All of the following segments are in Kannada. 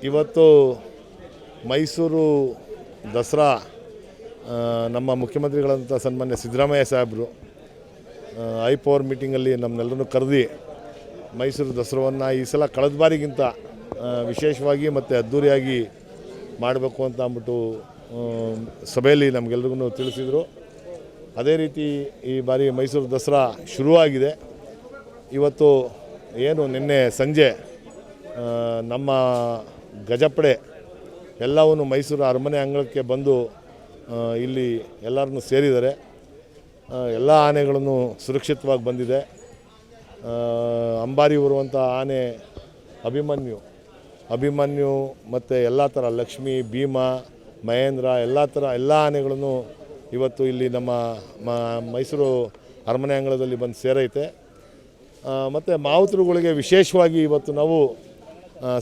ಇವತ್ತು ಮೈಸೂರು ದಸರಾ ನಮ್ಮ ಮುಖ್ಯಮಂತ್ರಿಗಳಂಥ ಸನ್ಮಾನ್ಯ ಸಿದ್ದರಾಮಯ್ಯ ಸಾಹೇಬರು ಐ ಪವರ್ ಮೀಟಿಂಗಲ್ಲಿ ನಮ್ಮನ್ನೆಲ್ಲರೂ ಕರೆದು ಮೈಸೂರು ದಸರಾವನ್ನು ಈ ಸಲ ಕಳೆದ ಬಾರಿಗಿಂತ ವಿಶೇಷವಾಗಿ ಮತ್ತು ಅದ್ಧೂರಿಯಾಗಿ ಮಾಡಬೇಕು ಅಂತ ಅಂದ್ಬಿಟ್ಟು ಸಭೆಯಲ್ಲಿ ನಮಗೆಲ್ರಿಗೂ ತಿಳಿಸಿದರು. ಅದೇ ರೀತಿ ಈ ಬಾರಿ ಮೈಸೂರು ದಸರಾ ಶುರುವಾಗಿದೆ. ಇವತ್ತು ಏನು ನಿನ್ನೆ ಸಂಜೆ ನಮ್ಮ ಗಜಪಡೆ ಎಲ್ಲವನ್ನು ಮೈಸೂರು ಅರಮನೆ ಅಂಗಳಕ್ಕೆ ಬಂದು ಇಲ್ಲಿ ಎಲ್ಲರನ್ನು ಸೇರಿದ್ದಾರೆ. ಎಲ್ಲ ಆನೆಗಳನ್ನು ಸುರಕ್ಷಿತವಾಗಿ ಬಂದಿದೆ. ಅಂಬಾರಿ ಬರುವಂಥ ಆನೆ ಅಭಿಮನ್ಯು ಮತ್ತು ಎಲ್ಲ ಥರ ಲಕ್ಷ್ಮಿ, ಭೀಮ, ಮಹೇಂದ್ರ ಎಲ್ಲ ಆನೆಗಳನ್ನು ಇವತ್ತು ಇಲ್ಲಿ ನಮ್ಮ ಮೈಸೂರು ಅರಮನೆ ಅಂಗಳದಲ್ಲಿ ಬಂದು ಸೇರೈತೆ. ಮತ್ತು ಮಾವುತರುಗಳಿಗೆ ವಿಶೇಷವಾಗಿ ಇವತ್ತು ನಾವು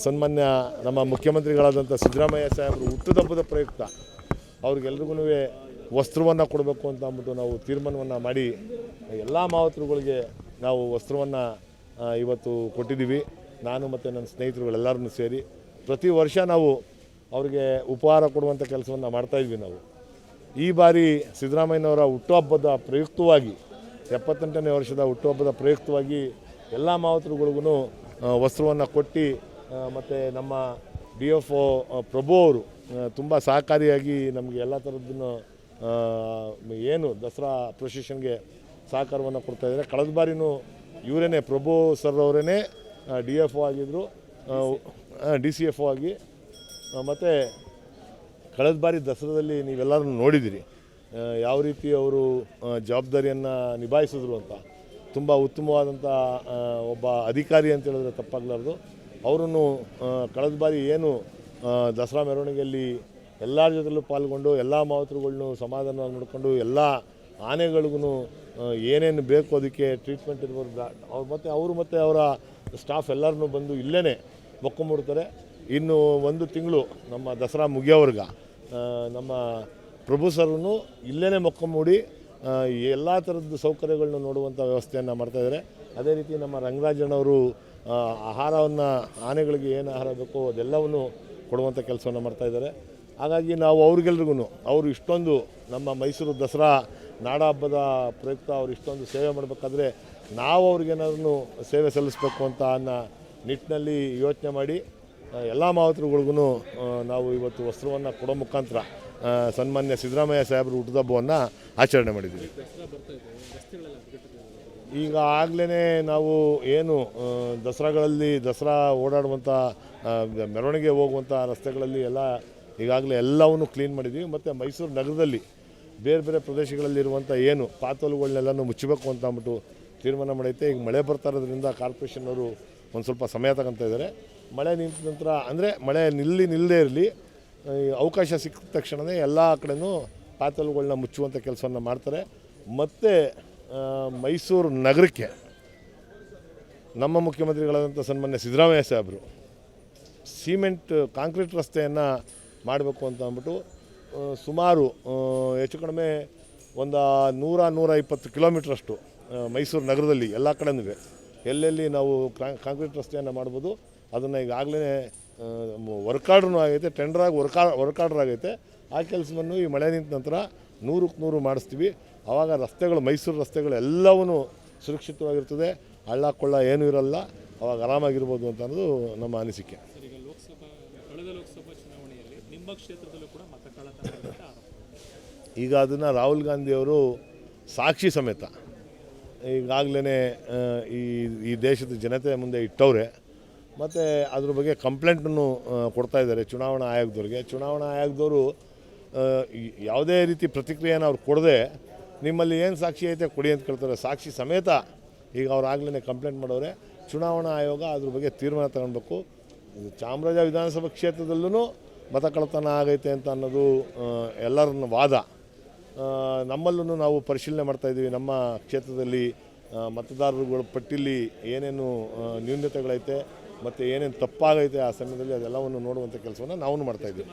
ಸನ್ಮಾನ್ಯ ನಮ್ಮ ಮುಖ್ಯಮಂತ್ರಿಗಳಾದಂಥ ಸಿದ್ದರಾಮಯ್ಯ ಸಾಹೇಬರು ಹುಟ್ಟುಹಬ್ಬದ ಪ್ರಯುಕ್ತ ಅವ್ರಿಗೆಲ್ರಿಗೂ ವಸ್ತ್ರವನ್ನು ಕೊಡಬೇಕು ಅಂತ ಅಂದ್ಬಿಟ್ಟು ನಾವು ತೀರ್ಮಾನವನ್ನು ಮಾಡಿ ಎಲ್ಲ ಮಾವುತರುಗಳಿಗೆ ನಾವು ವಸ್ತ್ರವನ್ನು ಇವತ್ತು ಕೊಟ್ಟಿದ್ದೀವಿ. ನಾನು ಮತ್ತು ನನ್ನ ಸ್ನೇಹಿತರುಗಳೆಲ್ಲರನ್ನು ಸೇರಿ ಪ್ರತಿ ವರ್ಷ ನಾವು ಅವರಿಗೆ ಉಪಹಾರ ಕೊಡುವಂಥ ಕೆಲಸವನ್ನು ಮಾಡ್ತಾಯಿದ್ವಿ. ನಾವು ಈ ಬಾರಿ ಸಿದ್ದರಾಮಯ್ಯನವರ ಹುಟ್ಟುಹಬ್ಬದ ಪ್ರಯುಕ್ತವಾಗಿ 78ನೇ ವರ್ಷದ ಹುಟ್ಟುಹಬ್ಬದ ಪ್ರಯುಕ್ತವಾಗಿ ಎಲ್ಲ ಮಾವುತರುಗಳಿಗೂ ವಸ್ತ್ರವನ್ನು ಕೊಟ್ಟು ಮತ್ತು ನಮ್ಮ DFO ಪ್ರಭು ಅವರು ತುಂಬ ಸಹಕಾರಿಯಾಗಿ ನಮಗೆ ಎಲ್ಲ ಥರದ್ದನ್ನು ಏನು ದಸರಾ ಪ್ರೊಸೆಷನ್ಗೆ ಸಹಕಾರವನ್ನು ಕೊಡ್ತಾಯಿದ್ದಾರೆ. ಕಳೆದ ಬಾರಿನೂ ಇವರೇ ಪ್ರಭು ಸರ್ ಅವರೇ DFO ಆಗಿದ್ದರು, DCFO ಆಗಿ. ಮತ್ತು ಕಳೆದ ಬಾರಿ ದಸರಾದಲ್ಲಿ ನೀವೆಲ್ಲರೂ ನೋಡಿದ್ದೀರಿ ಯಾವ ರೀತಿ ಅವರು ಜವಾಬ್ದಾರಿಯನ್ನು ನಿಭಾಯಿಸಿದ್ರು ಅಂತ. ತುಂಬ ಉತ್ತಮವಾದಂಥ ಒಬ್ಬ ಅಧಿಕಾರಿ ಅಂತ ಹೇಳಿದ್ರೆ ತಪ್ಪಾಗಲಾರ್ದು. ಅವರನ್ನು ಕಳೆದ ಬಾರಿ ಏನು ದಸರಾ ಮೆರವಣಿಗೆಯಲ್ಲಿ ಎಲ್ಲರ ಜೊತೆಲೂ ಪಾಲ್ಗೊಂಡು ಎಲ್ಲ ಮಾವುತರುಗಳನ್ನು ಸಮಾಧಾನವಾಗಿ ನೋಡಿಕೊಂಡು ಎಲ್ಲ ಆನೆಗಳಿಗೂ ಏನೇನು ಬೇಕು ಅದಕ್ಕೆ ಟ್ರೀಟ್ಮೆಂಟ್ ಇರ್ಬೋದು ಅವರು ಮತ್ತು ಅವರ ಸ್ಟಾಫ್ ಎಲ್ಲರನ್ನೂ ಬಂದು ಇಲ್ಲೇ ಮೊಕ್ಕು ಮೂಡ್ತಾರೆ. ಇನ್ನು 1 ತಿಂಗಳು ನಮ್ಮ ದಸರಾ ಮುಗಿಯೋವರೆಗೆ ನಮ್ಮ ಪ್ರಭು ಸರ್ನು ಇಲ್ಲೇ ಮೊಕ್ಕು ಮೂಡಿ ಎಲ್ಲ ಥರದ್ದು ಸೌಕರ್ಯಗಳನ್ನ ನೋಡುವಂಥ ವ್ಯವಸ್ಥೆಯನ್ನು ಮಾಡ್ತಾಯಿದ್ದಾರೆ. ಅದೇ ರೀತಿ ನಮ್ಮ ರಂಗರಾಜಣ್ಣವರು ಆಹಾರವನ್ನು ಆನೆಗಳಿಗೆ ಏನು ಆಹಾರ ಬೇಕೋ ಅದೆಲ್ಲವನ್ನು ಕೊಡುವಂಥ ಕೆಲಸವನ್ನು ಮಾಡ್ತಾಯಿದ್ದಾರೆ. ಹಾಗಾಗಿ ನಾವು ಅವ್ರಿಗೆಲ್ರಿಗೂ ಅವರು ಇಷ್ಟೊಂದು ನಮ್ಮ ಮೈಸೂರು ದಸರಾ ನಾಡ ಹಬ್ಬದ ಪ್ರಯುಕ್ತ ಅವರು ಇಷ್ಟೊಂದು ಸೇವೆ ಮಾಡಬೇಕಾದ್ರೆ ನಾವು ಅವ್ರಿಗೇನಾದ್ರೂ ಸೇವೆ ಸಲ್ಲಿಸಬೇಕು ಅಂತ ಅನ್ನೋ ನಿಟ್ಟಿನಲ್ಲಿ ಯೋಚನೆ ಮಾಡಿ ಎಲ್ಲ ಮಾವುತರುಗಳಿಗೂ ನಾವು ಇವತ್ತು ವಸ್ತ್ರವನ್ನು ಕೊಡೋ ಮುಖಾಂತರ ಸನ್ಮಾನ್ಯ ಸಿದ್ದರಾಮಯ್ಯ ಸಾಹೇಬರು ಹುಟ್ಟುಹಬ್ಬವನ್ನು ಆಚರಣೆ ಮಾಡಿದ್ದೀವಿ. ಈಗ ಆಗಲೇ ನಾವು ಏನು ದಸರಾ ಓಡಾಡುವಂಥ ಮೆರವಣಿಗೆ ಹೋಗುವಂಥ ರಸ್ತೆಗಳಲ್ಲಿ ಈಗಾಗಲೇ ಎಲ್ಲವನ್ನೂ ಕ್ಲೀನ್ ಮಾಡಿದ್ದೀವಿ. ಮತ್ತು ಮೈಸೂರು ನಗರದಲ್ಲಿ ಬೇರೆ ಪ್ರದೇಶಗಳಲ್ಲಿರುವಂಥ ಏನು ಪಾತೋಲುಗಳನ್ನೆಲ್ಲನೂ ಮುಚ್ಚಬೇಕು ಅಂತ ಅಂದ್ಬಿಟ್ಟು ತೀರ್ಮಾನ ಮಾಡೈತೆ. ಈಗ ಮಳೆ ಬರ್ತಾ ಇರೋದ್ರಿಂದ ಕಾರ್ಪೊರೇಷನ್ನವರು ಒಂದು ಸ್ವಲ್ಪ ಸಮಯ ತಗೊತಾ ಇದ್ದಾರೆ. ಮಳೆ ನಿಂತ ನಂತರ ಅಂದರೆ ಮಳೆ ನಿಲ್ಲದೇ ಇರಲಿ, ಅವಕಾಶ ಸಿಕ್ಕ ತಕ್ಷಣವೇ ಎಲ್ಲ ಕಡೆಯೂ ಪಾತೋಲುಗಳನ್ನ ಮುಚ್ಚುವಂಥ ಕೆಲಸವನ್ನು ಮಾಡ್ತಾರೆ. ಮತ್ತು ಮೈಸೂರು ನಗರಕ್ಕೆ ನಮ್ಮ ಮುಖ್ಯಮಂತ್ರಿಗಳಾದಂಥ ಸನ್ಮಾನ್ಯ ಸಿದ್ದರಾಮಯ್ಯ ಸಾಹೇಬರು ಕಾಂಕ್ರೀಟ್ ರಸ್ತೆಯನ್ನು ಮಾಡಬೇಕು ಅಂತ ಅಂದ್ಬಿಟ್ಟು ಸುಮಾರು ಹೆಚ್ಚು ಕಡಿಮೆ ಒಂದು 100-120 ಕಿಲೋಮೀಟ್ರಷ್ಟು ಮೈಸೂರು ನಗರದಲ್ಲಿ ಎಲ್ಲ ಕಡೆನೂ ಎಲ್ಲೆಲ್ಲಿ ನಾವು ಕಾಂಕ್ರೀಟ್ ರಸ್ತೆಯನ್ನು ಮಾಡ್ಬೋದು ಅದನ್ನು ಈಗಾಗಲೇ ವರ್ಕ್ ಆರ್ಡ್ರೂ ಆಗೈತೆ, ಟೆಂಡ್ರಾಗಿ ವರ್ಕ್ ಆರ್ಡ್ರ್ ಆಗೈತೆ. ಆ ಕೆಲಸವನ್ನು ಈ ಮಳೆ ನಿಂತ ನಂತರ 100ಕ್ಕೆ 100 ಮಾಡಿಸ್ತೀವಿ. ಆವಾಗ ಮೈಸೂರು ರಸ್ತೆಗಳು ಎಲ್ಲವೂ ಸುರಕ್ಷಿತವಾಗಿರ್ತದೆ, ಹಳ್ಳ ಕೊಳ್ಳ ಏನೂ ಇರಲ್ಲ, ಆವಾಗ ಆರಾಮಾಗಿರ್ಬೋದು ಅಂತ ಅನ್ನೋದು ನಮ್ಮ ಅನಿಸಿಕೆ. ಈಗ ಅದನ್ನು ರಾಹುಲ್ ಗಾಂಧಿಯವರು ಸಾಕ್ಷಿ ಸಮೇತ ಈಗಾಗಲೇ ಈ ದೇಶದ ಜನತೆ ಮುಂದೆ ಇಟ್ಟವ್ರೆ. ಮತ್ತು ಅದ್ರ ಬಗ್ಗೆ ಕಂಪ್ಲೇಂಟನ್ನು ಕೊಡ್ತಾಯಿದ್ದಾರೆ ಚುನಾವಣಾ ಆಯೋಗದವ್ರಿಗೆ. ಚುನಾವಣಾ ಆಯೋಗದವರು ಯಾವುದೇ ರೀತಿ ಪ್ರತಿಕ್ರಿಯೆಯನ್ನು ಅವ್ರು ಕೊಡದೆ ನಿಮ್ಮಲ್ಲಿ ಏನು ಸಾಕ್ಷಿ ಐತೆ ಕೊಡಿ ಅಂತ ಕೇಳ್ತಾರೆ. ಸಾಕ್ಷಿ ಸಮೇತ ಈಗ ಅವ್ರು ಆಗಲೇ ಕಂಪ್ಲೇಂಟ್ ಮಾಡೋರೆ. ಚುನಾವಣಾ ಆಯೋಗ ಅದ್ರ ಬಗ್ಗೆ ತೀರ್ಮಾನ ತಗೊಳ್ಬೇಕು. ಚಾಮರಾಜ ವಿಧಾನಸಭಾ ಕ್ಷೇತ್ರದಲ್ಲೂ ಮತ ಕಳ್ಳತನ ಆಗೈತೆ ಅಂತ ಅನ್ನೋದು ಎಲ್ಲರನ್ನ ವಾದ. ನಮ್ಮಲ್ಲೂ ನಾವು ಪರಿಶೀಲನೆ ಮಾಡ್ತಾಯಿದ್ದೀವಿ. ನಮ್ಮ ಕ್ಷೇತ್ರದಲ್ಲಿ ಮತದಾರರುಗಳ ಪಟ್ಟಿಲಿ ಏನೇನು ನ್ಯೂನತೆಗಳೈತೆ ಮತ್ತು ಏನೇನು ತಪ್ಪಾಗೈತೆ ಆ ಸಮಯದಲ್ಲಿ ಅದೆಲ್ಲವನ್ನು ನೋಡುವಂಥ ಕೆಲಸವನ್ನು ನಾವು ಮಾಡ್ತಾಯಿದ್ದೀವಿ.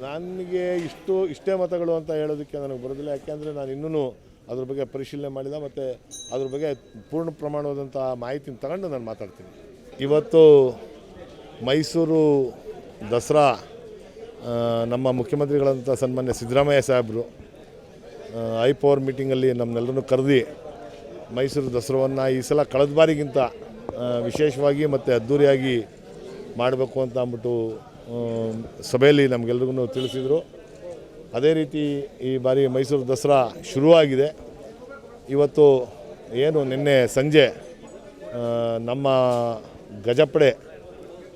ನನಗೆ ಇಷ್ಟೇ ಮತಗಳು ಅಂತ ಹೇಳೋದಕ್ಕೆ ನನಗೆ ಬರೋದಿಲ್ಲ. ಯಾಕೆಂದರೆ ನಾನು ಇನ್ನೂ ಅದ್ರ ಬಗ್ಗೆ ಪರಿಶೀಲನೆ ಮಾಡಿದ ಮತ್ತು ಅದ್ರ ಬಗ್ಗೆ ಪೂರ್ಣ ಪ್ರಮಾಣವಾದಂಥ ಮಾಹಿತಿನ ತಗೊಂಡು ನಾನು ಮಾತಾಡ್ತೀನಿ. ಇವತ್ತು ಮೈಸೂರು ದಸರಾ ನಮ್ಮ ಮುಖ್ಯಮಂತ್ರಿಗಳಂಥ ಸನ್ಮಾನ್ಯ ಸಿದ್ದರಾಮಯ್ಯ ಸಾಹೇಬರು ಐ ಪವರ್ ಮೀಟಿಂಗಲ್ಲಿ ನಮ್ಮನ್ನೆಲ್ಲರನ್ನು ಕರೆದು ಮೈಸೂರು ದಸರಾವನ್ನು ಈ ಸಲ ಕಳೆದ ಬಾರಿಗಿಂತ ವಿಶೇಷವಾಗಿ ಮತ್ತು ಅದ್ಧೂರಿಯಾಗಿ ಮಾಡಬೇಕು ಅಂತ ಅಂದ್ಬಿಟ್ಟು ಸಭೆಯಲ್ಲಿ ನಮಗೆಲ್ರಿಗೂ ತಿಳಿಸಿದರು. ಅದೇ ರೀತಿ ಈ ಬಾರಿ ಮೈಸೂರು ದಸರಾ ಶುರುವಾಗಿದೆ. ಇವತ್ತು ಏನು ನಿನ್ನೆ ಸಂಜೆ ನಮ್ಮ ಗಜಪಡೆ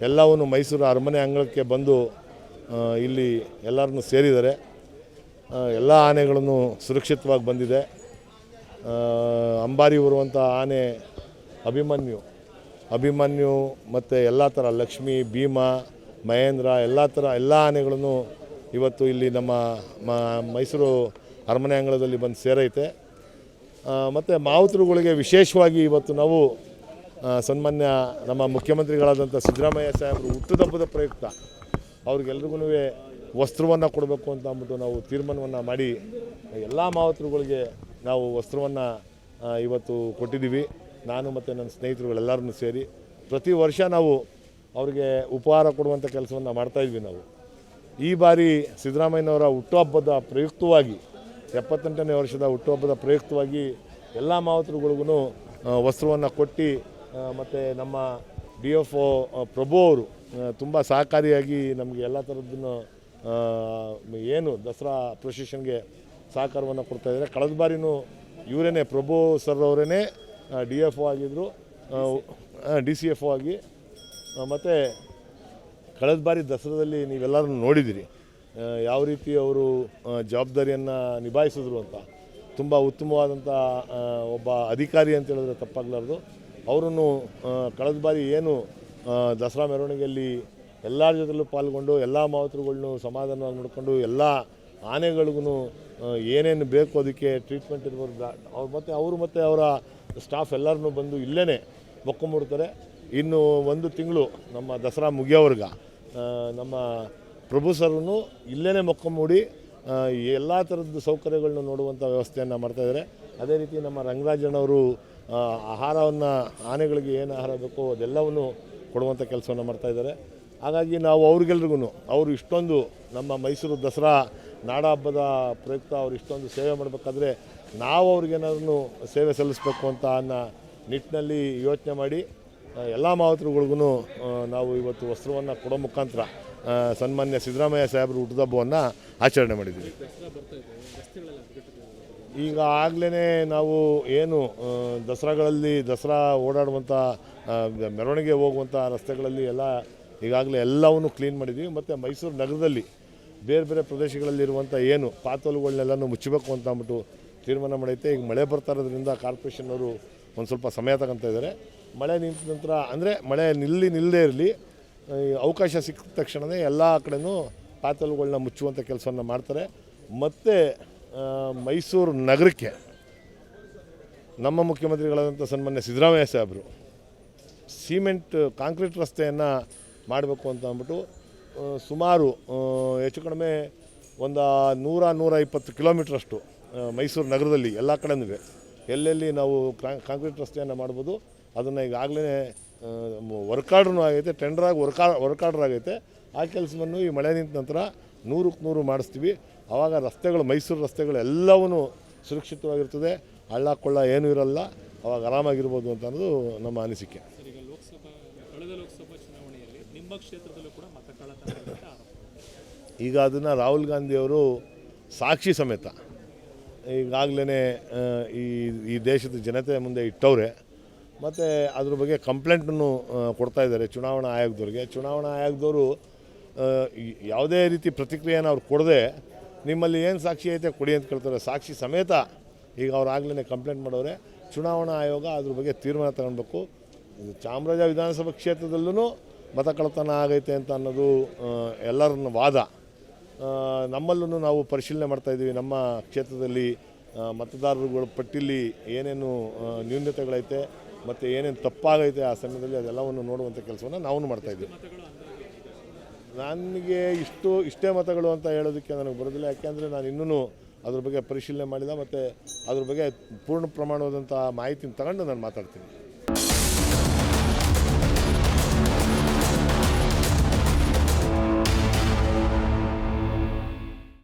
ಎಲ್ಲವೂ ಮೈಸೂರು ಅರಮನೆ ಅಂಗಳಕ್ಕೆ ಬಂದು ಇಲ್ಲಿ ಎಲ್ಲರನ್ನು ಸೇರಿದ್ದಾರೆ. ಎಲ್ಲ ಆನೆಗಳನ್ನು ಸುರಕ್ಷಿತವಾಗಿ ಬಂದಿದೆ. ಅಂಬಾರಿ ಬರುವಂಥ ಆನೆ ಅಭಿಮನ್ಯು ಮತ್ತು ಎಲ್ಲ ಥರ ಲಕ್ಷ್ಮಿ, ಭೀಮಾ, ಮಹೇಂದ್ರ ಎಲ್ಲ ಆನೆಗಳನ್ನು ಇವತ್ತು ಇಲ್ಲಿ ನಮ್ಮ ಮೈಸೂರು ಅರಮನೆ ಅಂಗಳದಲ್ಲಿ ಬಂದು ಸೇರೈತೆ. ಮತ್ತು ಮಾವುತರುಗಳಿಗೆ ವಿಶೇಷವಾಗಿ ಇವತ್ತು ನಾವು ಸನ್ಮಾನ್ಯ ನಮ್ಮ ಮುಖ್ಯಮಂತ್ರಿಗಳಾದಂಥ ಸಿದ್ದರಾಮಯ್ಯ ಸಾಹೇಬರು ಹುಟ್ಟುಹಬ್ಬದ ಪ್ರಯುಕ್ತ ಅವ್ರಿಗೆಲ್ರಿಗೂ ವಸ್ತ್ರವನ್ನು ಕೊಡಬೇಕು ಅಂತ ಅಂದ್ಬಿಟ್ಟು ನಾವು ತೀರ್ಮಾನವನ್ನು ಮಾಡಿ ಎಲ್ಲ ಮಾವುತರುಗಳಿಗೆ ನಾವು ವಸ್ತ್ರವನ್ನು ಇವತ್ತು ಕೊಟ್ಟಿದ್ದೀವಿ. ನಾನು ಮತ್ತು ನನ್ನ ಸ್ನೇಹಿತರುಗಳೆಲ್ಲರನ್ನೂ ಸೇರಿ ಪ್ರತಿ ವರ್ಷ ನಾವು ಅವರಿಗೆ ಉಪಹಾರ ಕೊಡುವಂಥ ಕೆಲಸವನ್ನು ಮಾಡ್ತಾಯಿದ್ವಿ. ನಾವು ಈ ಬಾರಿ ಸಿದ್ದರಾಮಯ್ಯನವರ ಹುಟ್ಟುಹಬ್ಬದ ಪ್ರಯುಕ್ತವಾಗಿ 78ನೇ ವರ್ಷದ ಹುಟ್ಟುಹಬ್ಬದ ಪ್ರಯುಕ್ತವಾಗಿ ಎಲ್ಲ ಮಾವುತರುಗಳಿಗೂ ವಸ್ತ್ರವನ್ನು ಕೊಟ್ಟು ಮತ್ತು ನಮ್ಮ DFO ಪ್ರಭು ಅವರು ತುಂಬ ಸಹಕಾರಿಯಾಗಿ ನಮಗೆ ಎಲ್ಲ ಥರದ್ದನ್ನು ಏನು ದಸರಾ ಪ್ರೊಸೆಷನ್ಗೆ ಸಹಕಾರವನ್ನು ಕೊಡ್ತಾಯಿದ್ದಾರೆ. ಕಳೆದ ಬಾರಿನೂ ಇವರೇ ಪ್ರಭು ಸರ್ ಅವರೇ DFO ಆಗಿದ್ದರು, DCFO ಆಗಿ. ಮತ್ತು ಕಳೆದ ಬಾರಿ ದಸರಾದಲ್ಲಿ ನೀವೆಲ್ಲರೂ ನೋಡಿದ್ದೀರಿ ಯಾವ ರೀತಿ ಅವರು ಜವಾಬ್ದಾರಿಯನ್ನು ನಿಭಾಯಿಸಿದ್ರು ಅಂತ. ತುಂಬ ಉತ್ತಮವಾದಂಥ ಒಬ್ಬ ಅಧಿಕಾರಿ ಅಂತ ಹೇಳಿದ್ರೆ ತಪ್ಪಾಗಲಾರ್ದು. ಅವರನ್ನು ಕಳೆದ ಬಾರಿ ಏನು ದಸರಾ ಮೆರವಣಿಗೆಯಲ್ಲಿ ಎಲ್ಲರ ಜೊತೆಲೂ ಪಾಲ್ಗೊಂಡು ಎಲ್ಲ ಮಾವುತರುಗಳನ್ನು ಸಮಾಧಾನವಾಗಿ ನೋಡಿಕೊಂಡು ಎಲ್ಲ ಆನೆಗಳಿಗೂ ಏನೇನು ಬೇಕು ಅದಕ್ಕೆ ಟ್ರೀಟ್ಮೆಂಟ್ ಇರ್ಬೋದು ಅವರು ಮತ್ತು ಅವರ ಸ್ಟಾಫ್ ಎಲ್ಲರನ್ನೂ ಬಂದು ಇಲ್ಲೇ ಮೊಕ್ಕೊಂಬಿಡ್ತಾರೆ. ಇನ್ನು 1 ತಿಂಗಳು ನಮ್ಮ ದಸರಾ ಮುಗಿಯೋವರೆಗೆ ನಮ್ಮ ಪ್ರಭು ಸರ್ನು ಇಲ್ಲೇ ಮೊಕ್ಕೊಂಬೂಡಿ ಎಲ್ಲ ಥರದ್ದು ಸೌಕರ್ಯಗಳನ್ನ ನೋಡುವಂಥ ವ್ಯವಸ್ಥೆಯನ್ನು ಮಾಡ್ತಾಯಿದ್ದಾರೆ. ಅದೇ ರೀತಿ ನಮ್ಮ ರಂಗರಾಜಣ್ಣವರು ಆಹಾರವನ್ನು ಆನೆಗಳಿಗೆ ಏನು ಆಹಾರ ಬೇಕೋ ಅದೆಲ್ಲವನ್ನು ಕೊಡುವಂಥ ಕೆಲಸವನ್ನು ಮಾಡ್ತಾಯಿದ್ದಾರೆ. ಹಾಗಾಗಿ ನಾವು ಅವ್ರಿಗೆಲ್ರಿಗೂ ಅವರು ಇಷ್ಟೊಂದು ನಮ್ಮ ಮೈಸೂರು ದಸರಾ ನಾಡ ಹಬ್ಬದ ಪ್ರಯುಕ್ತ ಅವರು ಇಷ್ಟೊಂದು ಸೇವೆ ಮಾಡಬೇಕಾದ್ರೆ ನಾವು ಅವ್ರಿಗೇನಾದ್ರೂ ಸೇವೆ ಸಲ್ಲಿಸಬೇಕು ಅಂತ ಅನ್ನೋ ನಿಟ್ಟಿನಲ್ಲಿ ಯೋಚನೆ ಮಾಡಿ ಎಲ್ಲ ಮಾವುತರುಗಳಿಗೂ ನಾವು ಇವತ್ತು ವಸ್ತ್ರವನ್ನು ಕೊಡೋ ಮುಖಾಂತರ ಸನ್ಮಾನ್ಯ ಸಿದ್ದರಾಮಯ್ಯ ಸಾಹೇಬರು ಹುಟ್ಟುಹಬ್ಬವನ್ನು ಆಚರಣೆ ಮಾಡಿದ್ದೀವಿ. ಈಗ ಆಗಲೇ ನಾವು ಏನು ದಸರಾಗಳಲ್ಲಿ ದಸರಾ ಓಡಾಡುವಂಥ ಮೆರವಣಿಗೆ ಹೋಗುವಂಥ ರಸ್ತೆಗಳಲ್ಲಿ ಈಗಾಗಲೇ ಎಲ್ಲವನ್ನೂ ಕ್ಲೀನ್ ಮಾಡಿದ್ದೀವಿ. ಮತ್ತು ಮೈಸೂರು ನಗರದಲ್ಲಿ ಬೇರೆ ಬೇರೆ ಪ್ರದೇಶಗಳಲ್ಲಿರುವಂಥ ಏನು ಪಾತೋಲುಗಳನ್ನೆಲ್ಲನೂ ಮುಚ್ಚಬೇಕು ಅಂತ ಅಂದ್ಬಿಟ್ಟು ತೀರ್ಮಾನ ಮಾಡೈತೆ. ಈಗ ಮಳೆ ಬರ್ತಾ ಇರೋದ್ರಿಂದ ಕಾರ್ಪೊರೇಷನ್ನವರು ಒಂದು ಸ್ವಲ್ಪ ಸಮಯ ತಗೊತಾ ಇದ್ದಾರೆ. ಮಳೆ ನಿಂತ ನಂತರ ಅಂದರೆ ಮಳೆ ನಿಲ್ಲದೇ ಇರಲಿ, ಅವಕಾಶ ಸಿಕ್ಕ ತಕ್ಷಣವೇ ಎಲ್ಲ ಕಡೆಯೂ ಪಾತೋಲುಗಳನ್ನ ಮುಚ್ಚುವಂಥ ಕೆಲಸವನ್ನು ಮಾಡ್ತಾರೆ. ಮತ್ತು ಮೈಸೂರು ನಗರಕ್ಕೆ ನಮ್ಮ ಮುಖ್ಯಮಂತ್ರಿಗಳಾದಂಥ ಸನ್ಮಾನ್ಯ ಸಿದ್ದರಾಮಯ್ಯ ಸಾಹೇಬರು ಕಾಂಕ್ರೀಟ್ ರಸ್ತೆಯನ್ನು ಮಾಡಬೇಕು ಅಂತ ಅಂದ್ಬಿಟ್ಟು ಸುಮಾರು ಹೆಚ್ಚು ಕಡಿಮೆ ಒಂದು 100-120 ಕಿಲೋಮೀಟ್ರಷ್ಟು ಮೈಸೂರು ನಗರದಲ್ಲಿ ಎಲ್ಲ ಕಡೆನೂ ಎಲ್ಲೆಲ್ಲಿ ನಾವು ಕಾಂಕ್ರೀಟ್ ರಸ್ತೆಯನ್ನು ಮಾಡ್ಬೋದು ಅದನ್ನು ಈಗಾಗಲೇ ವರ್ಕ್ ಆರ್ಡ್ರೂ ಆಗೈತೆ, ಟೆಂಡ್ರಾಗಿ ವರ್ಕ್ ಆರ್ಡ್ರ್ ಆಗೈತೆ. ಆ ಕೆಲಸವನ್ನು ಈ ಮಳೆ ನಿಂತ ನಂತರ 100ಕ್ಕೆ 100 ಮಾಡಿಸ್ತೀವಿ. ಆವಾಗ ಮೈಸೂರು ರಸ್ತೆಗಳು ಎಲ್ಲವೂ ಸುರಕ್ಷಿತವಾಗಿರ್ತದೆ, ಹಳ್ಳ ಕೊಳ್ಳ ಏನೂ ಇರಲ್ಲ, ಆವಾಗ ಆರಾಮಾಗಿರ್ಬೋದು ಅಂತ ಅನ್ನೋದು ನಮ್ಮ ಅನಿಸಿಕೆ. ಈಗ ಅದನ್ನು ರಾಹುಲ್ ಗಾಂಧಿಯವರು ಸಾಕ್ಷಿ ಸಮೇತ ಈಗಾಗಲೇ ಈ ದೇಶದ ಜನತೆ ಮುಂದೆ ಇಟ್ಟವ್ರೆ. ಮತ್ತು ಅದ್ರ ಬಗ್ಗೆ ಕಂಪ್ಲೇಂಟನ್ನು ಕೊಡ್ತಾಯಿದ್ದಾರೆ ಚುನಾವಣಾ ಆಯೋಗದವ್ರಿಗೆ. ಚುನಾವಣಾ ಆಯೋಗದವರು ಯಾವುದೇ ರೀತಿ ಪ್ರತಿಕ್ರಿಯೆಯನ್ನು ಅವ್ರು ಕೊಡದೆ ನಿಮ್ಮಲ್ಲಿ ಏನು ಸಾಕ್ಷಿ ಐತೆ ಕೊಡಿ ಅಂತ ಕೇಳ್ತಾರೆ. ಸಾಕ್ಷಿ ಸಮೇತ ಈಗ ಅವ್ರು ಆಗಲೇ ಕಂಪ್ಲೇಂಟ್ ಮಾಡೋರೆ. ಚುನಾವಣಾ ಆಯೋಗ ಅದ್ರ ಬಗ್ಗೆ ತೀರ್ಮಾನ ತಗೊಳ್ಬೇಕು. ಚಾಮರಾಜ ವಿಧಾನಸಭಾ ಕ್ಷೇತ್ರದಲ್ಲೂ ಮತ ಕಳ್ಳತನ ಆಗೈತೆ ಅಂತ ಅನ್ನೋದು ಎಲ್ಲರನ್ನ ವಾದ. ನಮ್ಮಲ್ಲೂ ನಾವು ಪರಿಶೀಲನೆ ಮಾಡ್ತಾಯಿದ್ದೀವಿ. ನಮ್ಮ ಕ್ಷೇತ್ರದಲ್ಲಿ ಮತದಾರರುಗಳ ಪಟ್ಟಿಲಿ ಏನೇನು ನ್ಯೂನತೆಗಳೈತೆ ಮತ್ತು ಏನೇನು ತಪ್ಪಾಗೈತೆ ಆ ಸಮಯದಲ್ಲಿ ಅದೆಲ್ಲವನ್ನು ನೋಡುವಂಥ ಕೆಲಸವನ್ನು ನಾವು ಮಾಡ್ತಾಯಿದ್ದೀವಿ. ನನಗೆ ಇಷ್ಟೇ ಮತಗಳು ಅಂತ ಹೇಳೋದಕ್ಕೆ ನನಗೆ ಬರೋದಿಲ್ಲ. ಯಾಕೆಂದರೆ ನಾನು ಇನ್ನೂ ಅದ್ರ ಬಗ್ಗೆ ಪರಿಶೀಲನೆ ಮಾಡಿಲ್ಲ ಮತ್ತು ಅದ್ರ ಬಗ್ಗೆ ಪೂರ್ಣ ಪ್ರಮಾಣವಾದಂಥ ಮಾಹಿತಿನ ತಗೊಂಡು ನಾನು ಮಾತಾಡ್ತೀನಿ.